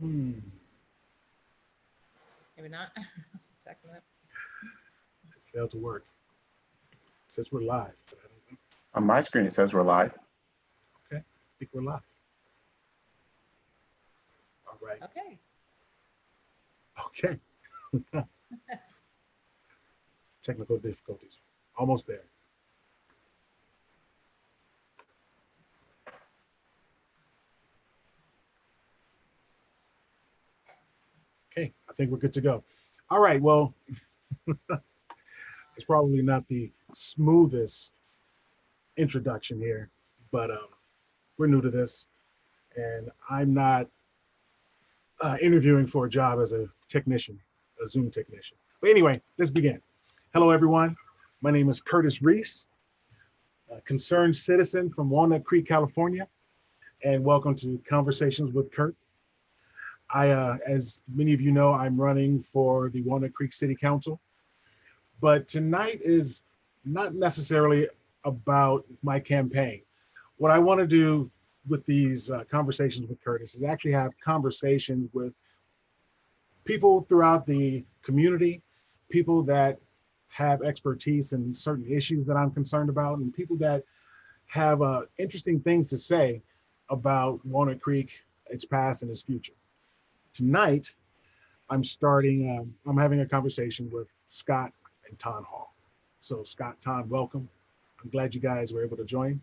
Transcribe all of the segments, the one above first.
Hmm. Maybe not. Second up. It failed to work. It says we're live, but I don't know. On my screen, it says we're live. Okay. I think we're live. All right. Okay. Okay. Technical difficulties. Almost there. Okay. I think we're good to go. All right. Well, it's probably not the smoothest introduction here, but we're new to this, and I'm not interviewing for a job as a technician, a Zoom technician. But anyway, let's begin. Hello, everyone. My name is Kurtis Reese, a concerned citizen from Walnut Creek, California, and welcome to Conversations with Kurt. As many of you know, I'm running for the Walnut Creek City Council, but tonight is not necessarily about my campaign. What I want to do with these conversations with Curtis is actually have conversations with people throughout the community, people that have expertise in certain issues that I'm concerned about, and people that have interesting things to say about Walnut Creek, its past and its future. Tonight, I'm having a conversation with Scott and Taun Hall. So Scott, Taun, welcome. I'm glad you guys were able to join.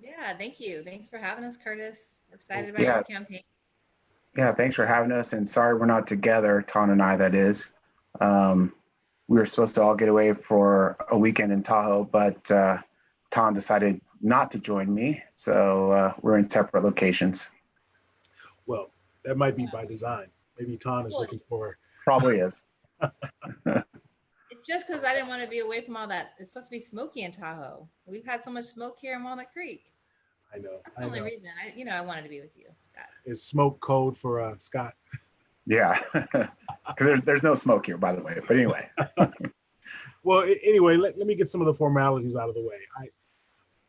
Yeah, thank you. Thanks for having us, Curtis. We're Oh, excited about your Yeah, campaign. yeah. Thanks for having us. And sorry we're not together, Taun and I. That is. Um, we were supposed to all get away for a weekend in Tahoe, but Taun decided not to join me, so we're in separate locations. well, that might be by design. Maybe Taun is Well, looking for. Probably is. it's just because I didn't want to be away from all that. It's supposed to be smoky in Tahoe. We've had so much smoke here in Walnut Creek. I know, That's the I only know. reason. I wanted to be with you, Scott. Is smoke code for Scott? Yeah, because there's no smoke here, by the way. But anyway, Well, anyway, let me get some of the formalities out of the way.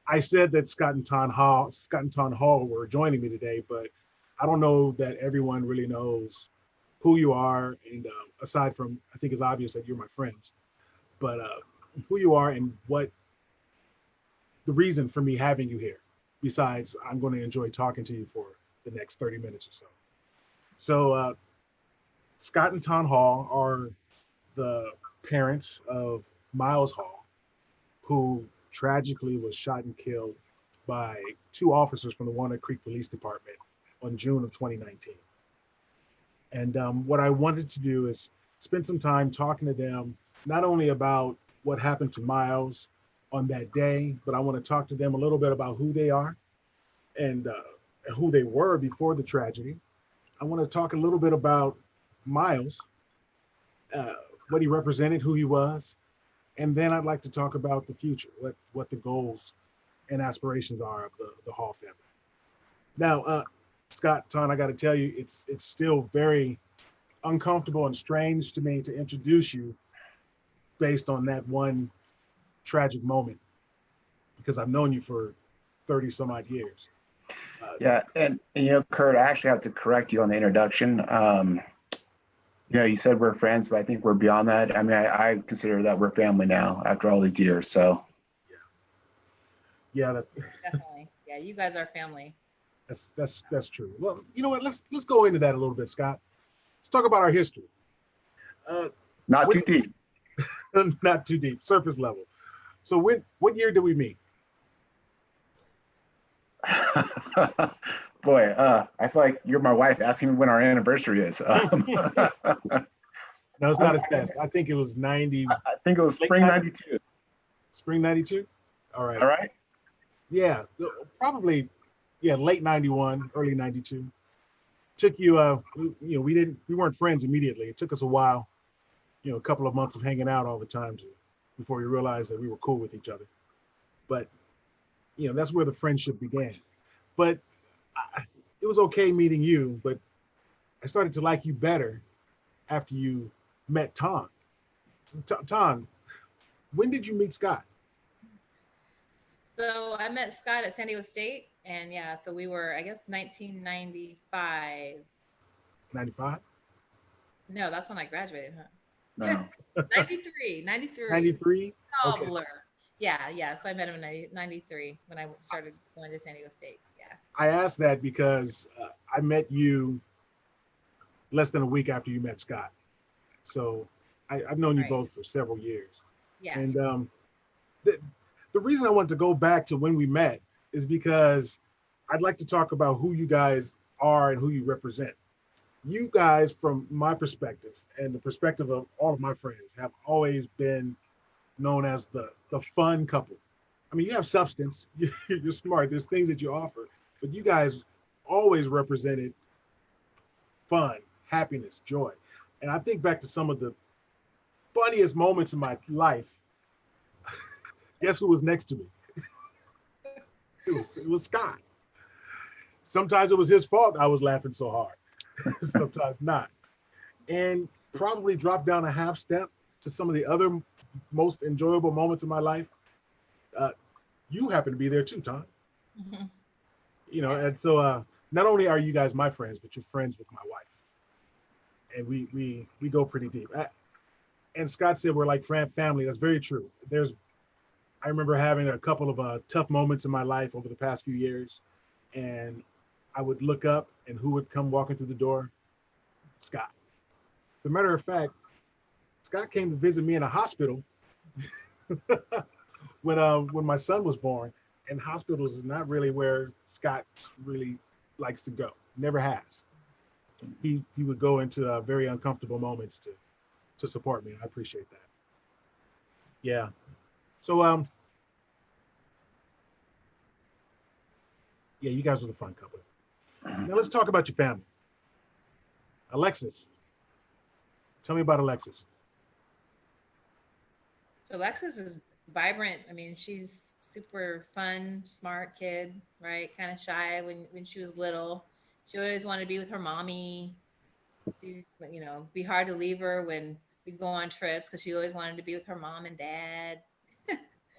I said that Scott and Taun Hall were joining me today, but I don't know that everyone really knows who you are. And aside from, I think it's obvious that you're my friends, but who you are and what the reason for me having you here. Besides, I'm going to enjoy talking to you for the next 30 minutes or so. So, Scott and Taun Hall are the parents of Miles Hall, who tragically was shot and killed by two officers from the Walnut Creek Police Department on June of 2019. And what I wanted to do is spend some time talking to them, not only about what happened to Miles on that day, but I want to talk to them a little bit about who they are and who they were before the tragedy. I want to talk a little bit about Miles, uh, what he represented, who he was, and then I'd like to talk about the future, what the goals and aspirations are of the Hall family. Now, Scott, Taun, I got to tell you, it's still very uncomfortable and strange to me to introduce you based on that one tragic moment because I've known you for 30 some odd years. Uh, yeah, and Kurt, I actually have to correct you on the introduction. You said we're friends, but I think we're beyond that. I mean, I consider that we're family now after all these years. So yeah, Definitely. Yeah, you guys are family. that's true. Well, you know what? Let's go into that a little bit, Scott. Let's talk about our history. Uh, not when, too deep. not too deep, surface level. So what year did we meet? Boy, I feel like you're my wife asking me when our anniversary is. No, it's I, not a test. I think it was 90, I think it was late spring 90, '92. spring 92. All right. All right. Yeah, probably, yeah, late 91, early 92. Took you, we weren't friends immediately. It took us a while, a couple of months of hanging out all the time before we realized that we were cool with each other. But, that's where the friendship began. But it was okay meeting you, but I started to like you better after you met Tom. Tom, when did you meet Scott? So I met Scott at San Diego State, and yeah, so we were, I guess, 1995. 95? No, that's when I graduated, huh? No. 93, 93. 93? All Okay. blur. Yeah, yeah. So I met him in 93 when I started going to San Diego State. Yeah. I asked that because I met you less than a week after you met Scott. So I've known you Right. both for several years. Yeah. And the, the reason I wanted to go back to when we met is because I'd like to talk about who you guys are and who you represent. You guys, from my perspective and the perspective of all of my friends, have always been known as the fun couple. I mean, you have substance, you're smart, there's things that you offer, but you guys always represented fun, happiness, joy. And I think back to some of the funniest moments in my life. Guess who was next to me? It was Scott. Sometimes it was his fault I was laughing so hard. Sometimes not. And probably dropped down a half step to some of the other most enjoyable moments of my life. You happen to be there too, Tom. Mhm. And so not only are you guys my friends, but you're friends with my wife, and we go pretty deep. And Scott said we're like family. That's very true. I remember having a couple of tough moments in my life over the past few years, and I would look up, and who would come walking through the door? Scott. As a matter of fact, Scott came to visit me in a hospital when my son was born, and hospitals is not really where Scott really likes to go. Never has. He would go into very uncomfortable moments to support me. I appreciate that. Yeah. So yeah, you guys are the fun couple. Now let's talk about your family. Alexis, tell me about Alexis. So Alexis is vibrant. I mean, she's super fun, smart kid, right? Kind of shy when she was little. She always wanted to be with her mommy. Be hard to leave her when we go on trips because she always wanted to be with her mom and dad.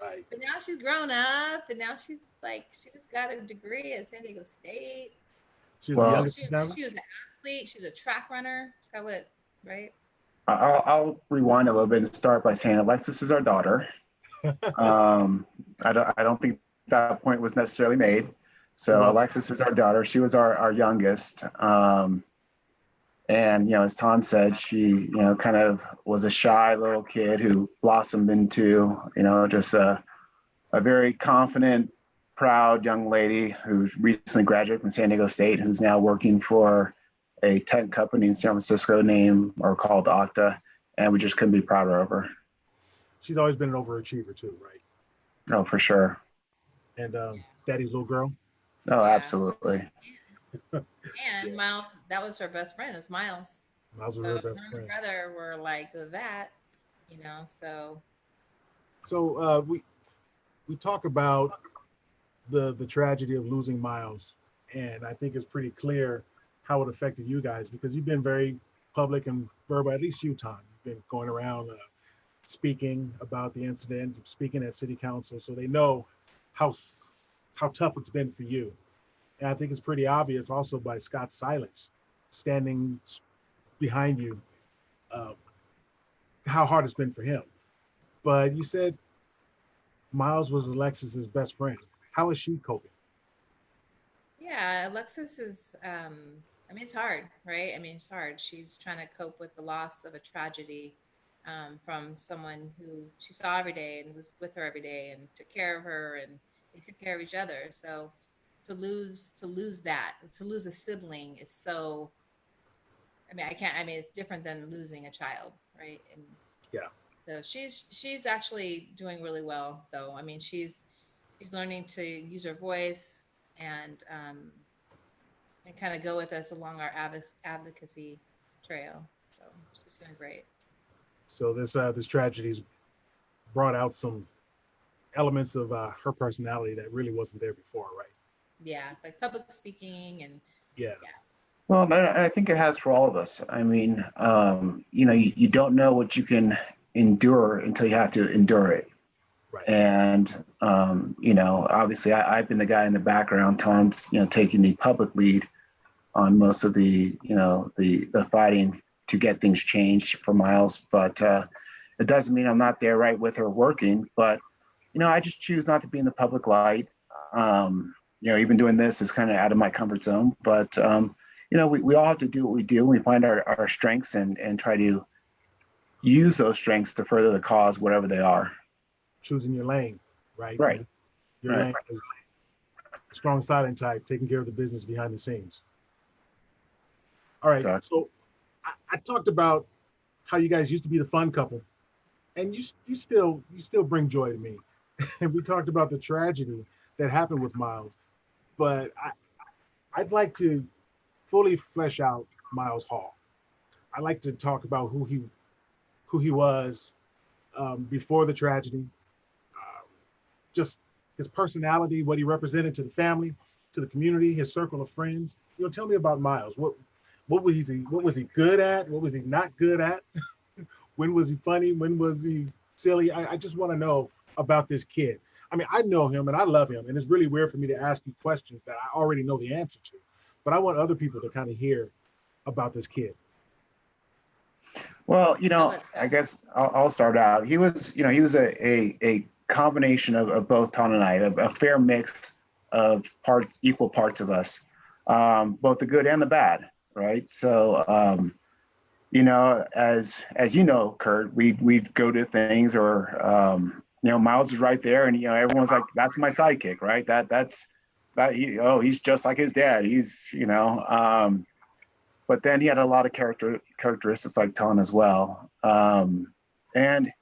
Right. But now she's grown up, and now she's like, she just got a degree at San Diego State. She was the Well, youngest now. She was an athlete. She was a track runner. She's got what, right? I'll rewind a little bit and start by saying Alexis is our daughter. I don't think that point was necessarily made. So Alexis is our daughter. She was our youngest. And, as Taun said, she, kind of was a shy little kid who blossomed into, just a very confident, proud young lady who recently graduated from San Diego State, who's now working for a tech company in San Francisco called Okta. And we just couldn't be prouder of her. She's always been an overachiever too, right? Oh, for sure. And Daddy's little girl. Oh, Yeah. absolutely. And Miles, that was her best friend. It was Miles. Miles was So her best her and friend. her brother were like that, so. So we talk about the tragedy of losing Miles, and I think it's pretty clear how it affected you guys because you've been very public and verbal. At least you, Tom, you've been going around speaking about the incident, speaking at City Council, so they know how tough it's been for you. And I think it's pretty obvious also by Scott's silence, standing behind you, how hard it's been for him. But you said Miles was Alexis's best friend. How is she coping? Yeah, Alexis is, it's hard, right? It's hard. She's trying to cope with the loss of a tragedy from someone who she saw every day and was with her every day and took care of her and they took care of each other. So to lose a sibling is so, it's different than losing a child, right? And Yeah. so she's actually doing really well though. She's learning to use her voice and kind of go with us along our advocacy trail. So she's doing great. So this tragedy's brought out some elements of her personality that really wasn't there before, right? Yeah, like public speaking and Yeah. Well, I think it has for all of us. You don't know what you can endure until you have to endure it. Right. And, obviously I've been the guy in the background, Taun's, taking the public lead on most of the, the fighting to get things changed for Miles. But it doesn't mean I'm not there right with her working. But, I just choose not to be in the public light. Even doing this is kind of out of my comfort zone. But, we all have to do what we do. We find our strengths and try to use those strengths to further the cause, whatever they are. Choosing your lane, right? Right. Your lane is strong silent type, taking care of the business behind the scenes. All right. Exactly. So I talked about how you guys used to be the fun couple, and you still bring joy to me. And we talked about the tragedy that happened with Miles, but I'd like to fully flesh out Miles Hall. I'd like to talk about who he was before the tragedy, just his personality, what he represented to the family, to the community, his circle of friends. Tell me about Miles. What was he good at? What was he not good at? When was he funny? When was he silly? I just want to know about this kid. I mean, I know him and I love him, and it's really weird for me to ask you questions that I already know the answer to, but I want other people to kind of hear about this kid. Well, I guess I'll start out. He was a combination of both Taun and I, a fair mix of equal parts of us, both the good and the bad, right? So, as Kurt, we'd go to things, or Miles is right there, and everyone's like, "That's my sidekick," right? He's just like his dad. He's but then he had a lot of characteristics like Taun as well. And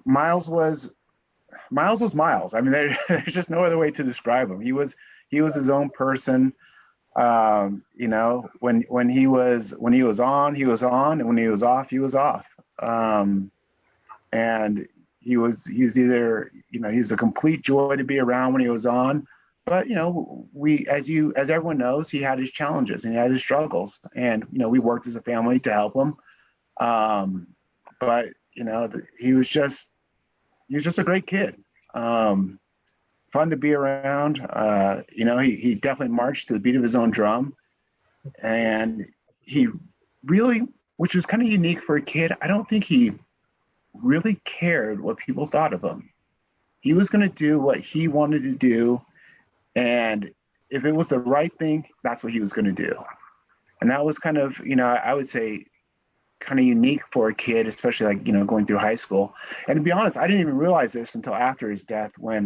Miles was Miles. I mean, there's just no other way to describe him. He was his own person. When he was on, he was on, and when he was off, he was off. And he was either, he's a complete joy to be around when he was on. But as everyone knows, he had his challenges and he had his struggles, and we worked as a family to help him. But he was just a great kid, fun to be around. He definitely marched to the beat of his own drum, and he really, which was kind of unique for a kid, I don't think he really cared what people thought of him. He was going to do what he wanted to do. And if it was the right thing, that's what he was going to do. And that was kind of, I would say, kind of unique for a kid, especially like, going through high school. And to be honest, I didn't even realize this until after his death, when,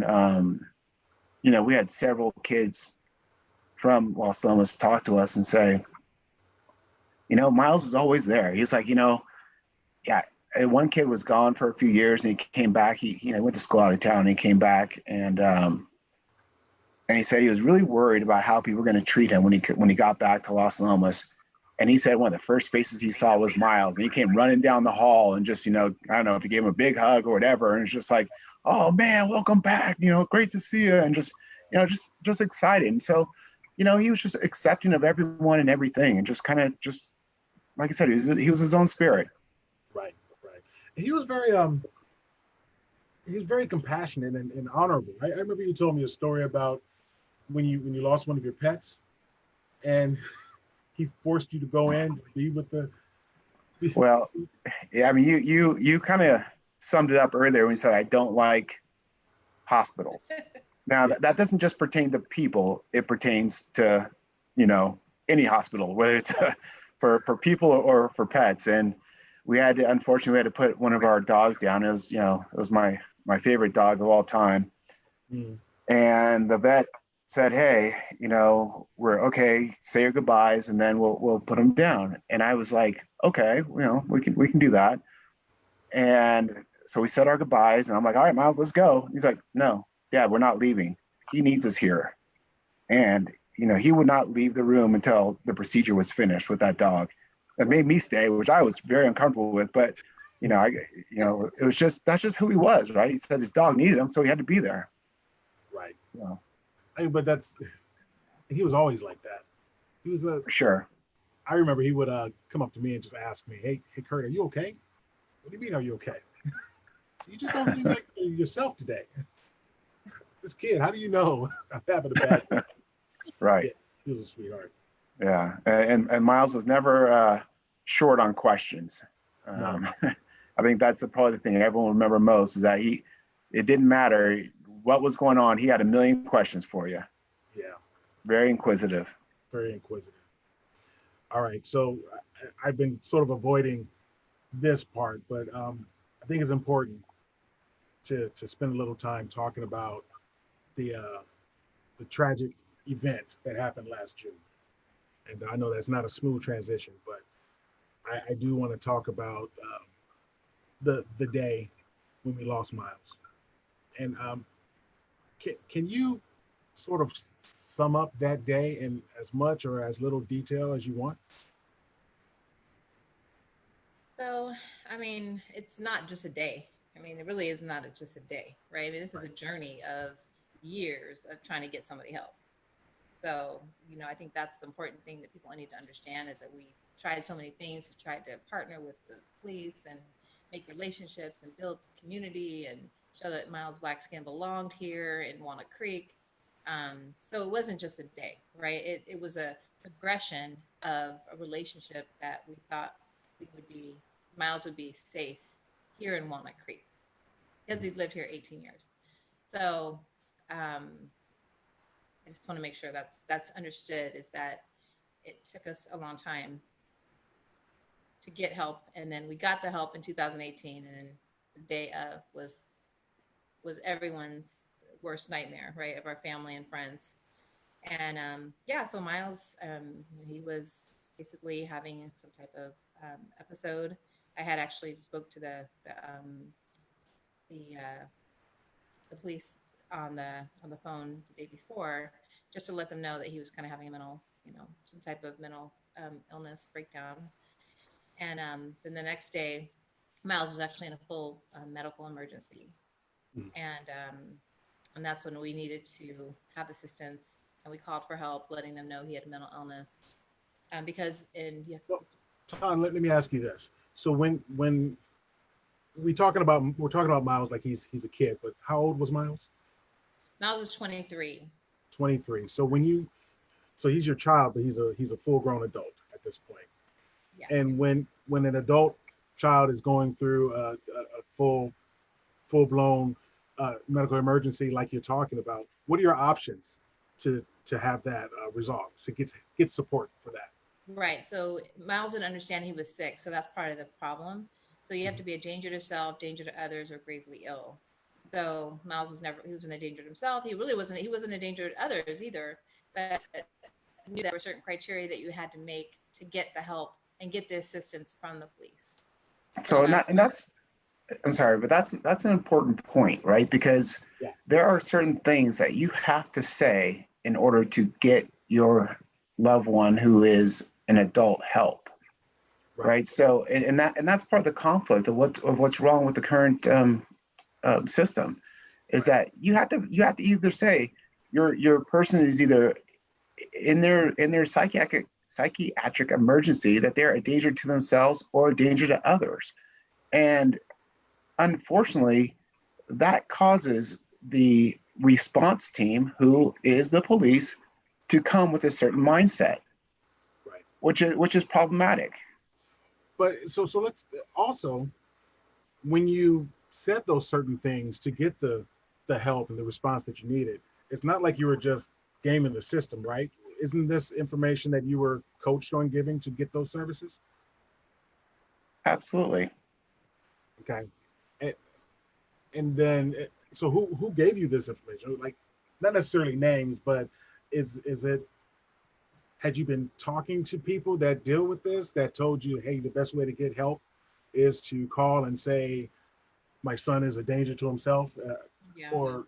we had several kids from Los Alamos talk to us and say, Miles was always there. He's like, yeah, one kid was gone for a few years and he came back. He went to school out of town and he came back, and he said he was really worried about how people were going to treat him when he got back to Los Alamos. And he said one of the first faces he saw was Miles, and he came running down the hall and just, I don't know if he gave him a big hug or whatever. And it's just like, "Oh man, welcome back. Great to see you." And just, just excited. And so, he was just accepting of everyone and everything, and just kind of just, like I said, he was his own spirit. Right. He was very compassionate and honorable. I remember you told me a story about when you lost one of your pets, and he forced you to go in to be with the. Well, yeah, I mean, you kind of summed it up earlier when you said I don't like hospitals. Now that doesn't just pertain to people; it pertains to any hospital, whether it's for people or for pets. And unfortunately, we had to put one of our dogs down. It was my favorite dog of all time. And the vet said, "Hey, we're okay, say your goodbyes, and then we'll put them down." And I was like, "Okay, we can do that." And so we said our goodbyes, and I'm like, "All right, Miles, let's go." He's like, "No, Dad, we're not leaving. He needs us here." And he would not leave the room until the procedure was finished with that dog. It made me stay, which I was very uncomfortable with, but it was that's just who he was, right? He said his dog needed him, so he had to be there. Right. But he was always like that. He was For sure. I remember he would come up to me and just ask me, "Hey, Kurt, are you okay? What do you mean, are you okay? You just don't seem like yourself today." This kid, how do you know I'm having a bad day? Right. He was a sweetheart. Yeah, and Miles was never short on questions. No. I think that's probably the thing everyone will remember most is that it didn't matter what was going on. He had a million questions for you. Yeah. Very inquisitive. Very inquisitive. All right. So I've been sort of avoiding this part, but I think it's important to spend a little time talking about the tragic event that happened last June. And I know that's not a smooth transition, but I do want to talk about the day when we lost Miles. And can you sort of sum up that day in as much or as little detail as you want? So, I mean, it's not just a day. I mean, it really is not just a day, right? I mean, this is a Right. journey of years of trying to get somebody help. So, I think that's the important thing that people need to understand is that we tried so many things to try to partner with the police and make relationships and build community and show that Miles Black Skin belonged here in Walnut Creek. So it wasn't just a day, right? It was a progression of a relationship that we thought we would be, Miles would be safe here in Walnut Creek because he'd lived here 18 years. So, um, I just want to make sure that's understood is that it took us a long time to get help, and then we got the help in 2018, and then the day of was everyone's worst nightmare, right, of our family and friends. And yeah, so Miles, he was basically having some type of episode. I had actually spoke to the the police on the phone the day before, just to let them know that he was kind of having a mental, some type of mental illness breakdown. And then the next day, Miles was actually in a full medical emergency, Mhm. and that's when we needed to have assistance, and we called for help, letting them know he had mental illness, because in yeah, Well, Tom, let me ask you this. So when we're talking about Miles like he's a kid, but how old was Miles? Miles was 23. 23. So he's your child, but he's a full grown adult at this point. Yeah. And when an adult child is going through a full blown medical emergency like you're talking about, what are your options to have that resolved, to get support for that? Right. So Miles didn't understand he was sick. So that's part of the problem. So you have to Mhm. be a danger to self, danger to others, or gravely ill. So Miles he wasn't a danger to himself. He wasn't a danger to others either. But knew there were certain criteria that you had to make to get the help and get the assistance from the police. So So and, that, that's and that's I'm sorry, but that's an important point, right? Because Yeah. there are certain things that you have to say in order to get your loved one who is an adult help, Right. right? So and that's part of the conflict of what's wrong with the current system, is Right. that you have to either say your person is either in their psychiatric emergency, that they're a danger to themselves or a danger to others, and unfortunately, that causes the response team, who is the police, to come with a certain mindset, Right. which is problematic. But so let's also, when you said those certain things to get the help and the response that you needed, it's not like you were just gaming the system, right? Isn't this information that you were coached on giving to get those services? Absolutely. Okay. And, and then so who gave you this information? Like, not necessarily names, but is it, had you been talking to people that deal with this that told you, hey, the best way to get help is to call and say my son is a danger to himself, yeah. or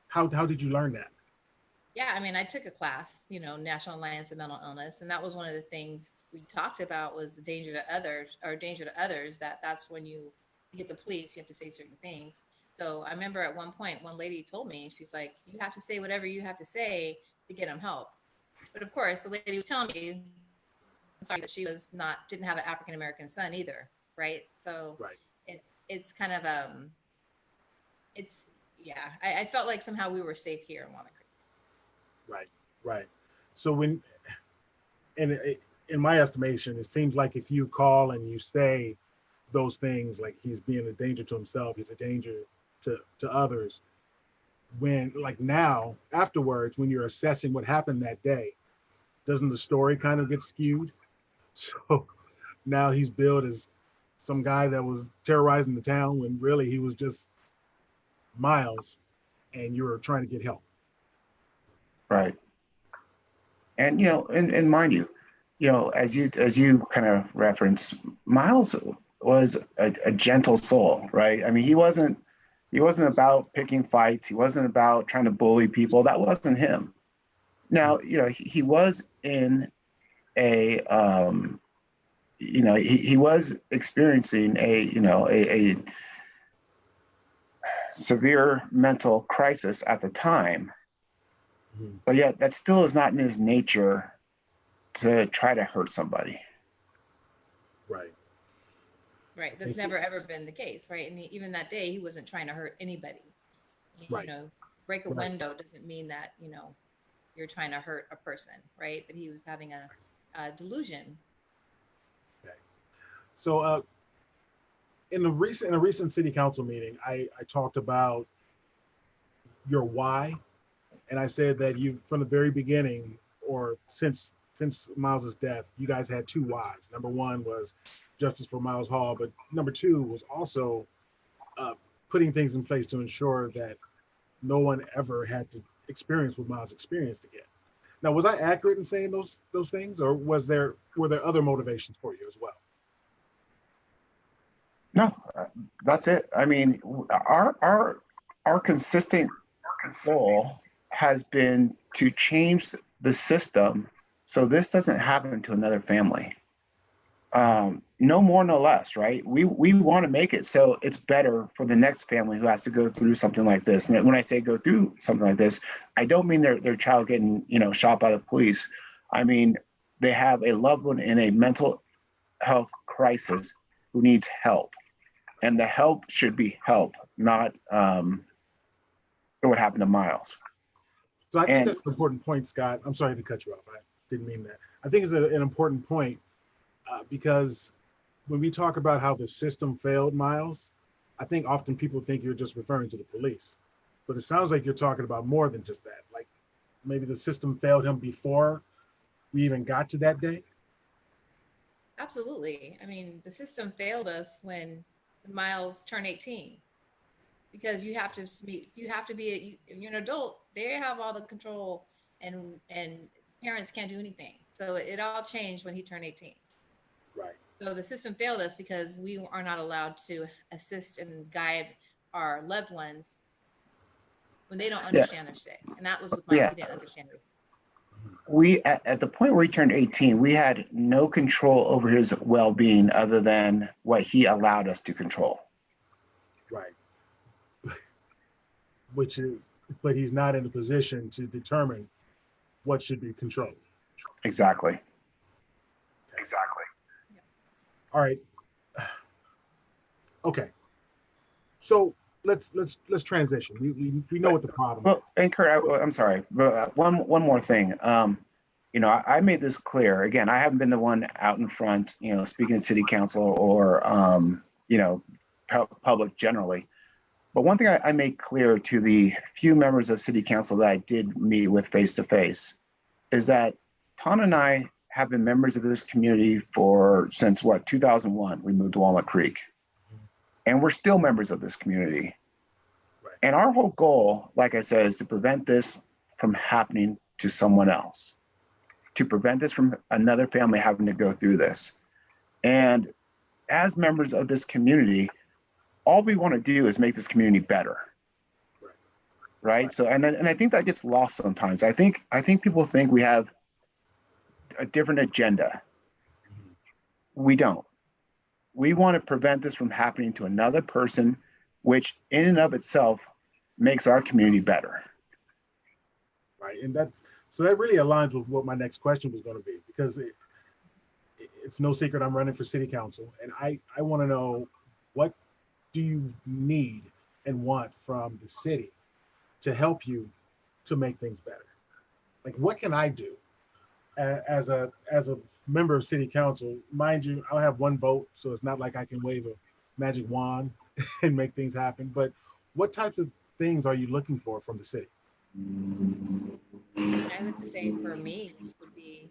how did you learn that? Yeah, I mean, I took a class, National Alliance of Mental Illness, and that was one of the things we talked about was the danger to others or danger to others. That's when you get the police, you have to say certain things. So I remember at one point, one lady told me, she's like, "You have to say whatever you have to say to get them help." But of course, the lady was telling me, I'm sorry, that she didn't have an African American son either, right? So Right. it's kind of it's yeah. I felt like somehow we were safe here in Wanna Creek. Right. Right. So when, and in my estimation, it seems like if you call and you say those things, like he's being a danger to himself, he's a danger to others, when like now afterwards, when you're assessing what happened that day, doesn't the story kind of get skewed? So now he's billed as some guy that was terrorizing the town when really he was just Miles, and you were trying to get help. Right. And and mind you, as you kind of reference, Miles was a gentle soul, right? I mean, he wasn't about picking fights. He wasn't about trying to bully people. That wasn't him. Now, he was in a he was experiencing a severe mental crisis at the time, Mhm. but yet that still is not in his nature to try to hurt somebody. Right. Right. And That's so, never ever been the case, right? And even that day, he wasn't trying to hurt anybody. You right. know, break a Right. window doesn't mean that, you're trying to hurt a person, right? But he was having a delusion. Okay. So in a recent city council meeting, I talked about your why, and I said that you from the very beginning, or since Miles's death, you guys had two whys. Number one was justice for Miles Hall, but number two was also uh, putting things in place to ensure that no one ever had to experience what Miles experienced again. Now, was I accurate in saying those things, or were there other motivations for you as well? No, that's it. I mean, our consistent goal has been to change the system so this doesn't happen to another family. No more, no less, right? We want to make it so it's better for the next family who has to go through something like this. And when I say go through something like this, I don't mean their child getting shot by the police. I mean they have a loved one in a mental health crisis who needs help, and the help should be help, not what happened to Miles. So I think And that's an important point, Scott. I'm sorry to cut you off. I didn't mean that. I think it's an important point because when we talk about how the system failed Miles, I think often people think you're just referring to the police, but it sounds like you're talking about more than just that. Like maybe the system failed him before we even got to that day. Absolutely. I mean, the system failed us when Miles turned 18 because you have to be if you're an adult, they have all the control, and parents can't do anything. So it all changed when he turned 18. Right. So the system failed us because we are not allowed to assist and guide our loved ones when they don't yeah, understand they're sick. And that was with Miles. yeah, He didn't understand he was sick. we at the point where he turned 18, we had no control over his well-being other than what he allowed us to control. Right. Which is, but he's not in a position to determine what should be controlled. Exactly. Exactly. All right. Okay. So let's transition. We know what the problem Well, is. and Kurt, I'm sorry, but one more thing. I made this clear. Again, I haven't been the one out in front, speaking at city council or public generally. But one thing I made clear to the few members of city council that I did meet with face to face is that Taun and I have been members of this community since 2001. We moved to Walnut Creek, and we're still members of this community. Right. And our whole goal, like I said, is to prevent this from happening to someone else, to prevent this from another family having to go through this. And as members of this community, all we want to do is make this community better. Right. So, and I think that gets lost sometimes. I think people think we have a different agenda. We don't. We want to prevent this from happening to another person, which in and of itself makes our community better. Right. And that really aligns with what my next question was going to be, because it's no secret I'm running for city council, and I want to know, what do you need and want from the city to help you to make things better? Like, what can I do as a member of city council, mind you, I'll have one vote, so it's not like I can wave a magic wand and make things happen. But what types of things are you looking for from the city? I would say for me would be,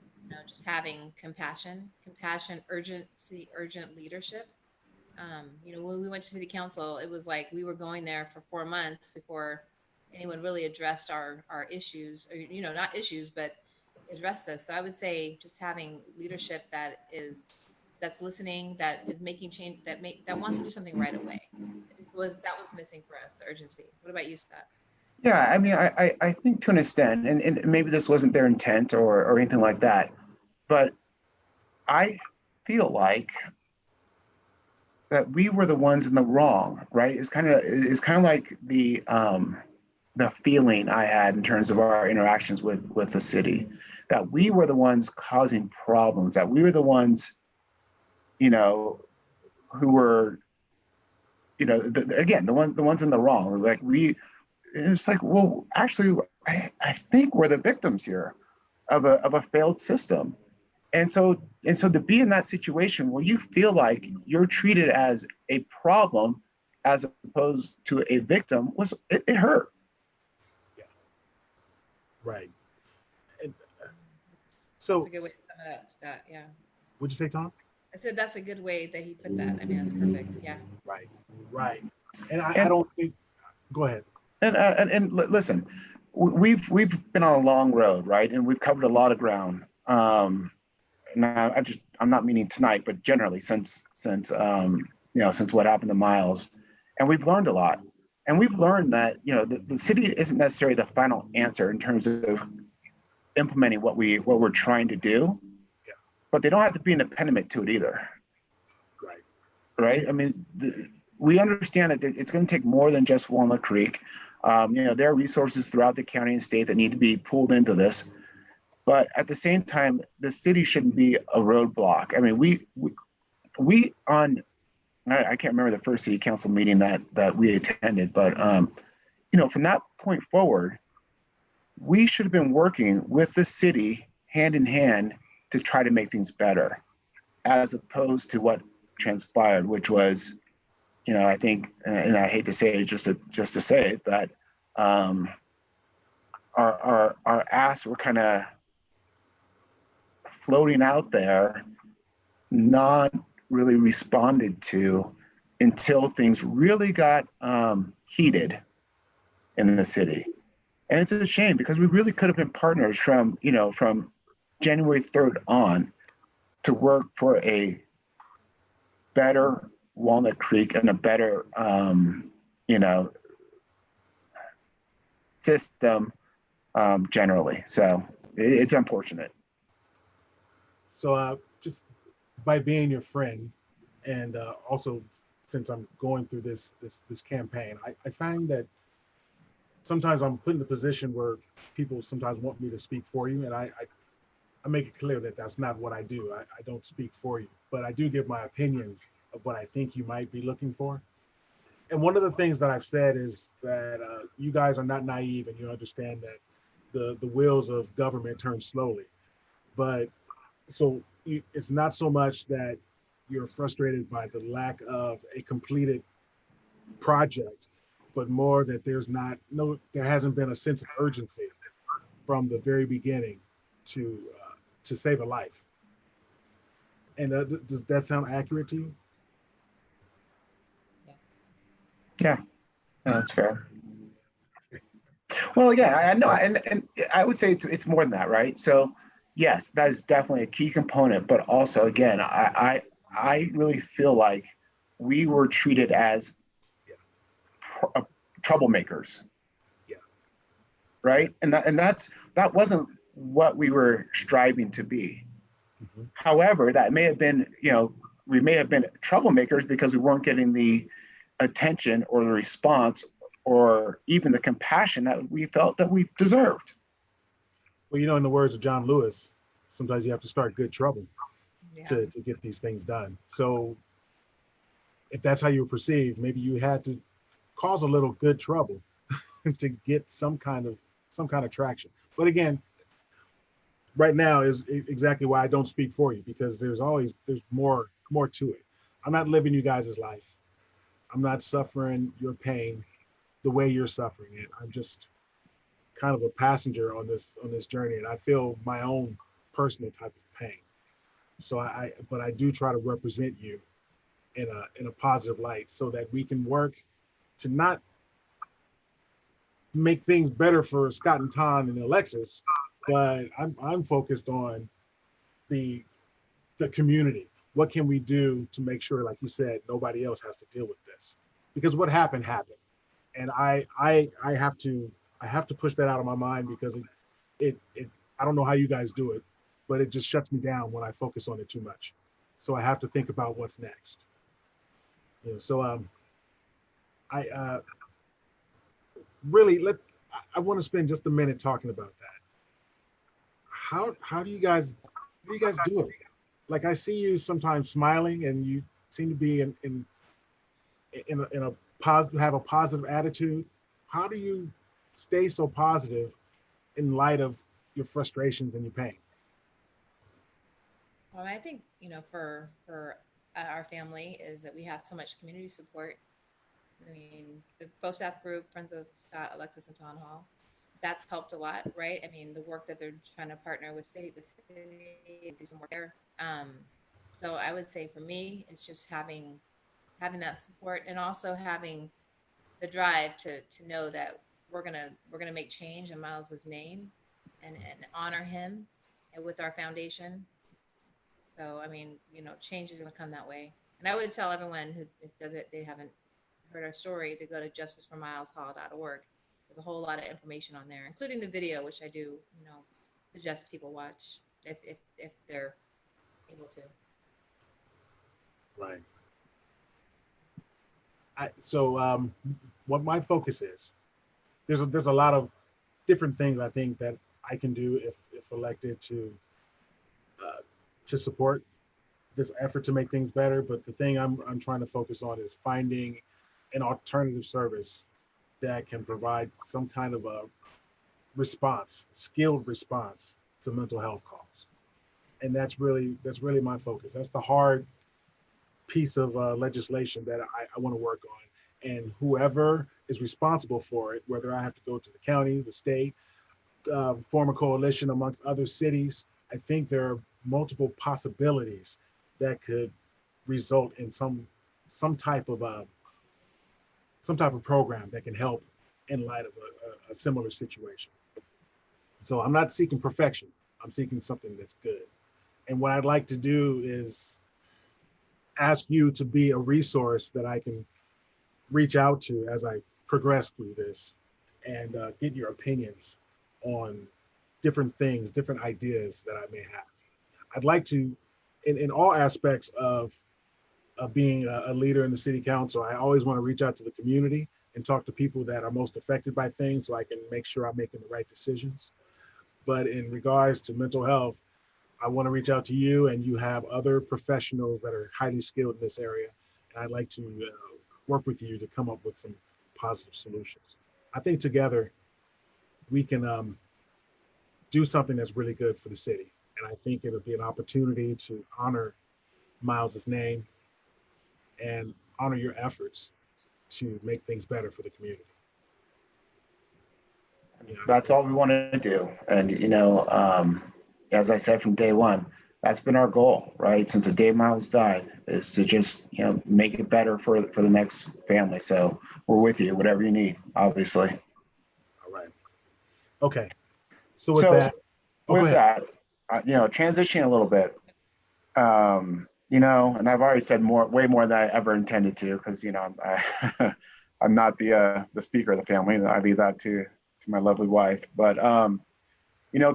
just having compassion, urgency, urgent leadership. When we went to city council, it was like we were going there for 4 months before anyone really addressed our issues, or not issues, but addressed us. So I would say just having leadership that's listening, that is making change, that wants to do something right away. That was missing for us, the urgency. What about you, Scott? Yeah, I mean, I think to an extent, and maybe this wasn't their intent or anything like that, but I feel like that we were the ones in the wrong, right? It's kind of like the feeling I had in terms of our interactions with the city, that we were the ones causing problems, that we were the ones, you know, who were, again, the ones in the wrong. Like it's like, well, actually, I think we're the victims here of a failed system. And so to be in that situation where you feel like you're treated as a problem as opposed to a victim it hurt. Yeah, right. And That's so, a good way to sum it up, Scott. Yeah. would you say, Tom? I said that's a good way that he put that. I mean, that's perfect. Yeah. Right, right. And I And don't think. Go ahead. listen, we've been on a long road, right? And we've covered a lot of ground. Now I'm not meaning tonight, but generally since what happened to Miles, and we've learned a lot. And we've learned that the city isn't necessarily the final answer in terms of implementing what we're trying to do, Yeah, but they don't have to be an impediment to it either, right. right? I mean, we understand that it's going to take more than just Walnut Creek. There are resources throughout the county and state that need to be pulled into this. But at the same time, the city shouldn't be a roadblock. I mean, we on I can't remember the first city council meeting that we attended, but from that point forward, we should have been working with the city hand in hand to try to make things better, as opposed to what transpired, which was, I think, and I hate to say it, just to say it, that our asks were kind of floating out there, not really responded to until things really got heated in the city. And it's a shame because we really could have been partners from January 3rd on to work for a better Walnut Creek and a better system generally. So it's unfortunate. So, just by being your friend, and also since I'm going through this campaign, I find that sometimes I'm put in a position where people sometimes want me to speak for you, and I make it clear that that's not what I do. I don't speak for you, but I do give my opinions of what I think you might be looking for. And one of the things that I've said is that you guys are not naive, and you understand that the wheels of government turn slowly. But so it's not so much that you're frustrated by the lack of a completed project, but more that there hasn't been a sense of urgency from the very beginning to save a life. And does that sound accurate to you? Yeah. Yeah, that's fair. Well, again, I know, and I would say it's more than that, right? So, yes, that is definitely a key component. But also, again, I really feel like we were treated as Yeah, troublemakers, yeah, yeah. right? That wasn't what we were striving to be. Mhm. However, that may have been, we may have been troublemakers because we weren't getting the attention or the response or even the compassion that we felt that we deserved. Well, in the words of John Lewis, sometimes you have to start good trouble Yeah. to get these things done. So if that's how you were perceived, maybe you had to cause a little good trouble to get some kind of traction. But again, right now is exactly why I don't speak for you, because there's more to it. I'm not living you guys' life. I'm not suffering your pain the way you're suffering it. I'm just kind of a passenger on this journey, and I feel my own personal type of pain. So but I do try to represent you in a positive light so that we can work to not make things better for Scott and Taun and Alexis, but I'm focused on the the community. What can we do to make sure, like you said, nobody else has to deal with this? Because what happened happened, and I have to push that out of my mind because it I don't know how you guys do it, but it just shuts me down when I focus on it too much. So I have to think about what's next. You know, so I really I want to spend just a minute talking about that. How do you guys do it? Like I see you sometimes smiling, and you seem to be in a positive, have a positive attitude. How do you stay so positive in light of your frustrations and your pain? I think for our family is that we have so much community support. I mean, the Bo Staff group, Friends of Scott, Alexis, and Town Hall, that's helped a lot, right? I mean, the work that they're trying to partner with the city, and do some work there. So I would say for me, it's just having that support, and also having the drive to know that we're gonna make change in Miles's name, and honor him, and with our foundation. So I mean, change is gonna come that way. And I would tell everyone who if does it they haven't heard our story to go to justiceformileshall.org. There's a whole lot of information on there, including the video, which I do, suggest people watch if they're able to. Right. So what my focus is, there's a lot of different things I think that I can do if elected uh, to support this effort to make things better. But the thing I'm trying to focus on is finding an alternative service that can provide some kind of a response, skilled response to mental health calls. And that's really my focus. That's the hard piece of legislation that I want to work on. And whoever is responsible for it, whether I have to go to the county, the state, form a coalition amongst other cities, I think there are multiple possibilities that could result in some type of some type of program that can help in light of a similar situation. So I'm not seeking perfection. I'm seeking something that's good. And what I'd like to do is ask you to be a resource that I can reach out to as I progress through this, and get your opinions on different things, different ideas that I may have. I'd like to, in all aspects of being a leader in the city council, I always want to reach out to the community and talk to people that are most affected by things so I can make sure I'm making the right decisions. But in regards to mental health, I want to reach out to you, and you have other professionals that are highly skilled in this area. And I'd like to work with you to come up with some positive solutions. I think together we can do something that's really good for the city. And I think it'll be an opportunity to honor Miles's name and honor your efforts to make things better for the community. You know, That's all we want to do. And, as I said from day one, that's been our goal, right? Since the day Miles died, is to just, make it better for the next family. So we're with you, whatever you need, obviously. all right. Okay. So with So that, go with ahead. that, transitioning a little bit, and I've already said way more than I ever intended to, because, I'm not the speaker of the family. I leave that to my lovely wife. But,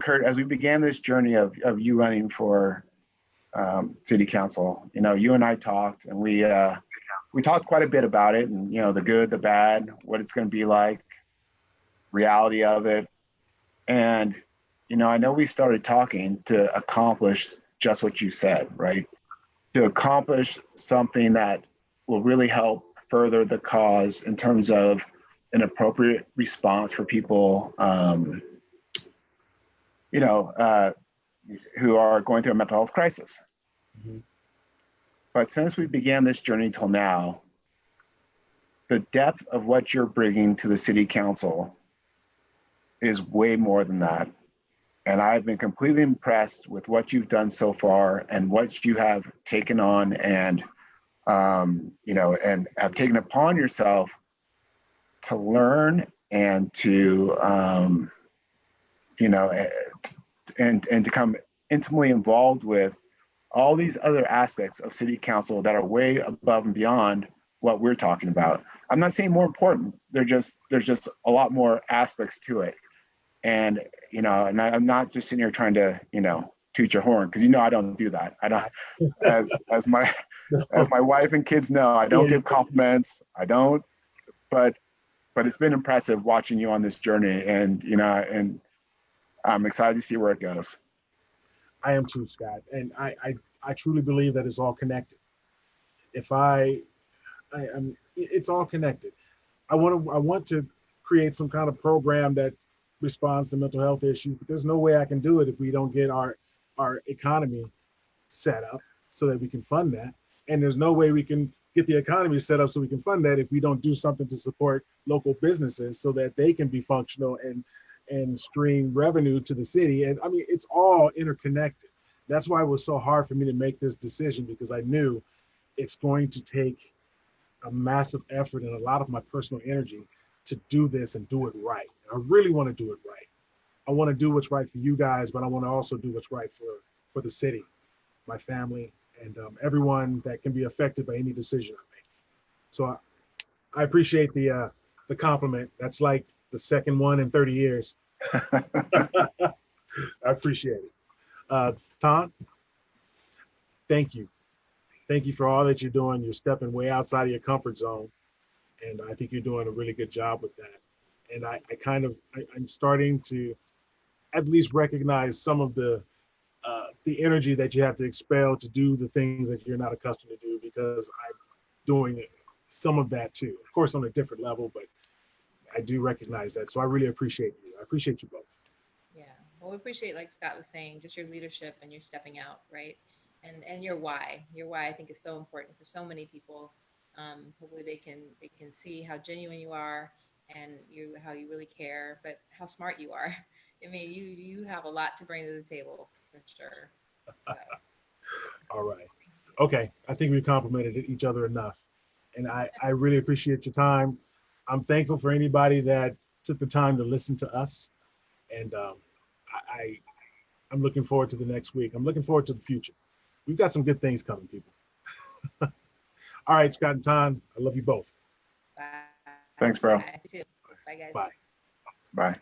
Kurt, as we began this journey of you running for city council, you and I talked, and we talked quite a bit about it, and, the good, the bad, what it's going to be like, reality of it. And, I know we started talking to accomplish just what you said, right? To accomplish something that will really help further the cause in terms of an appropriate response for people, you know, uh, who are going through a mental health crisis. Mhm. But since we began this journey till now, the depth of what you're bringing to the city council is way more than that. And I've been completely impressed with what you've done so far and what you have taken on and, and have taken upon yourself to learn and to, and to become intimately involved with all these other aspects of city council that are way above and beyond what we're talking about. I'm not saying more important. There's just a lot more aspects to it. And, and I'm not just sitting here trying to, toot your horn, because I don't do that. I don't, as my wife and kids know, I don't give compliments. I don't, but it's been impressive watching you on this journey, and and I'm excited to see where it goes. I am too, Scott, and I truly believe that it's all connected. If it's all connected. I want to create some kind of program that responds to mental health issues, but there's no way I can do it if we don't get our economy set up so that we can fund that. And there's no way we can get the economy set up so we can fund that if we don't do something to support local businesses so that they can be functional and stream revenue to the city. And I mean, it's all interconnected. That's why it was so hard for me to make this decision, because I knew it's going to take a massive effort and a lot of my personal energy to do this and do it right. I really want to do it right. I want to do what's right for you guys, but I want to also do what's right for the city, my family, and everyone that can be affected by any decision I make. So I appreciate the compliment. That's like the second one in 30 years. I appreciate it. Taun, thank you. Thank you for all that you're doing. You're stepping way outside of your comfort zone. And I think you're doing a really good job with that. And I'm starting to at least recognize some of the energy that you have to expel to do the things that you're not accustomed to do, because I'm doing some of that too. Of course, on a different level, but I do recognize that. So I really appreciate you. I appreciate you both. Yeah. Well, we appreciate, like Scott was saying, just your leadership and your stepping out, right? And your why. Your why, I think, is so important for so many people. Hopefully they can see how genuine you are and how you really care, but how smart you are. I mean, you have a lot to bring to the table for sure. So. All right. Okay. I think we complimented each other enough. And I really appreciate your time. I'm thankful for anybody that took the time to listen to us. And I'm looking forward to the next week. I'm looking forward to the future. We've got some good things coming, people. All right, Scott and Taun, I love you both. Bye. Thanks, bro. Bye. You too. Bye, guys. Bye. Bye.